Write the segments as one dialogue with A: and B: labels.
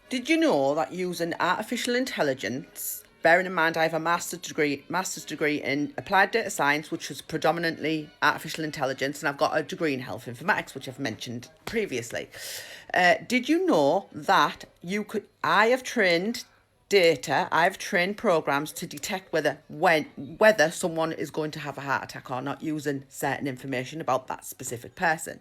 A: Did you know that using artificial intelligence, bearing in mind I have a master's degree in applied data science, which was predominantly artificial intelligence, and I've got a degree in health informatics, which I've mentioned previously. Did you know that I have trained data, I've trained programs to detect whether someone is going to have a heart attack or not using certain information about that specific person.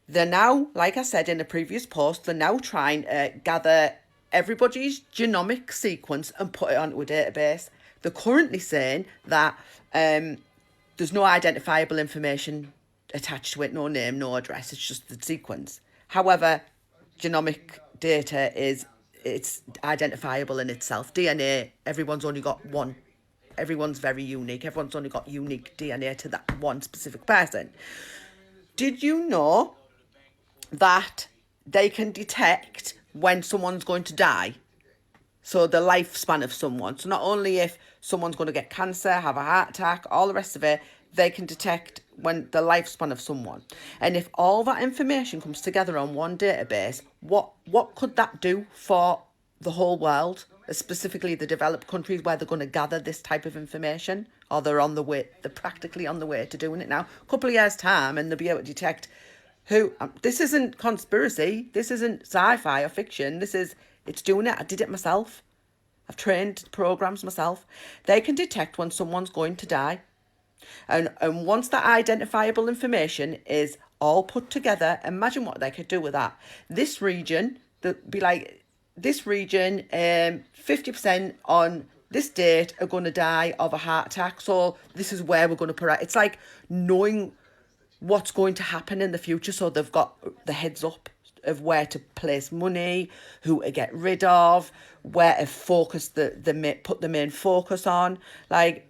A: They're now, like I said in a previous post, they're now trying to gather everybody's genomic sequence and put it onto a database. They're currently saying that there's no identifiable information attached to it, no name, no address. It's just the sequence. However, genomic data it's identifiable in itself. DNA, everyone's only got one. Everyone's very unique. Everyone's only got unique DNA to that one specific person. Did you know that they can detect when someone's going to die? So the lifespan of someone. So not only if someone's going to get cancer, have a heart attack, all the rest of it, they can detect when the lifespan of someone. And if all that information comes together on one database, what could that do for the whole world, specifically the developed countries where they're going to gather this type of information, or they're practically on the way to doing it now. A couple of years' time, and they'll be able to detect who. This isn't conspiracy. This isn't sci-fi or fiction. It's doing it. I did it myself. I've trained programs myself. They can detect when someone's going to die. And once that identifiable information is all put together, imagine what they could do with that. This region, be like, this region, 50% on this date are going to die of a heart attack. So this is where we're going to put it. It's like knowing what's going to happen in the future. So they've got the heads up of where to place money, who to get rid of, where to focus put the main focus on. Like,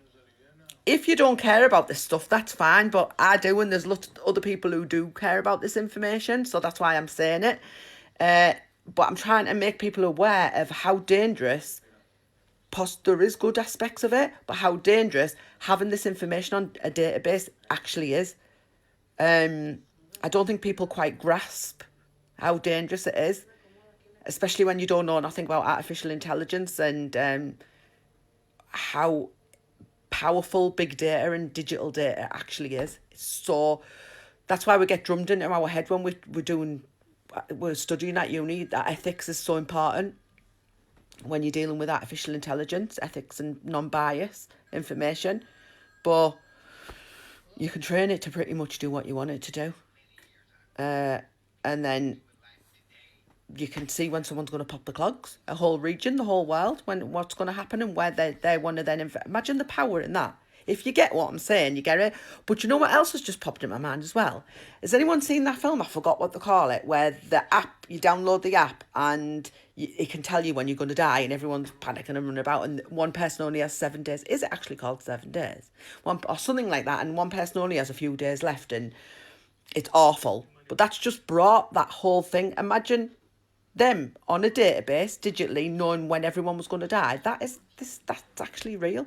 A: if you don't care about this stuff, that's fine, but I do, and there's lots of other people who do care about this information, so that's why I'm saying it. But I'm trying to make people aware of how dangerous, there is good aspects of it, but how dangerous having this information on a database actually is. I don't think people quite grasp how dangerous it is, especially when you don't know nothing about artificial intelligence and how powerful big data and digital data actually is. So that's why we get drummed into our head when we're studying at uni that ethics is so important when you're dealing with artificial intelligence, ethics and non-bias information. But you can train it to pretty much do what you want it to do. And then you can see when someone's going to pop the clogs, a whole region, the whole world, when what's going to happen and where they want to then imagine the power in that. If you get what I'm saying, you get it. But you know what else has just popped in my mind as well? Has anyone seen that film? I forgot what they call it, where the app, you download the app and it can tell you when you're going to die, and everyone's panicking and running about, and one person only has 7 days. Is it actually called 7 days? Or something like that, and one person only has a few days left, and it's awful. But that's just brought that whole thing. Imagine them on a database digitally knowing when everyone was going to die. That's actually real.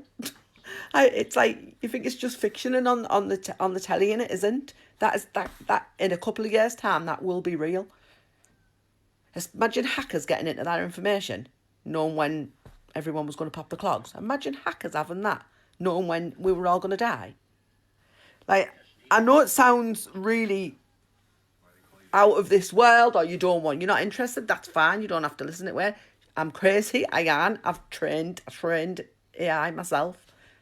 A: It's like you think it's just fiction and on the telly, and it isn't. That in a couple of years' time that will be real. Imagine hackers getting into that information, knowing when everyone was going to pop the clogs. Imagine hackers having that, knowing when we were all going to die. Like, I know it sounds really out of this world, or you're not interested, that's fine. You don't have to listen to it. I'm crazy. I am. I've trained AI myself,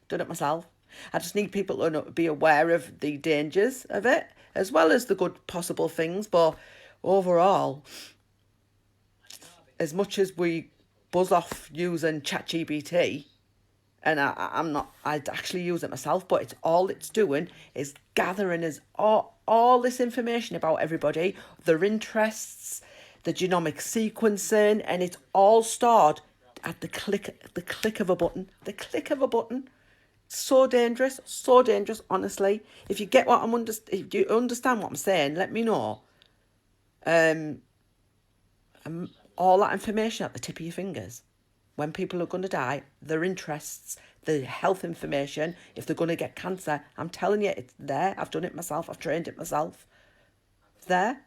A: done it myself. I just need people to be aware of the dangers of it, as well as the good possible things. But overall, as much as we buzz off using ChatGPT, and I actually use it myself, but it's doing is gathering all this information about everybody, their interests, the genomic sequencing, and it's all stored at the click of a button. The click of a button. So dangerous, honestly. If you get what if you understand what I'm saying, let me know. All that information at the tip of your fingers. When people are going to die, their interests, the health information, if they're going to get cancer, I'm telling you, it's there. I've done it myself. I've trained it myself. It's there.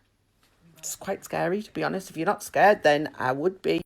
A: It's quite scary, to be honest. If you're not scared, then I would be.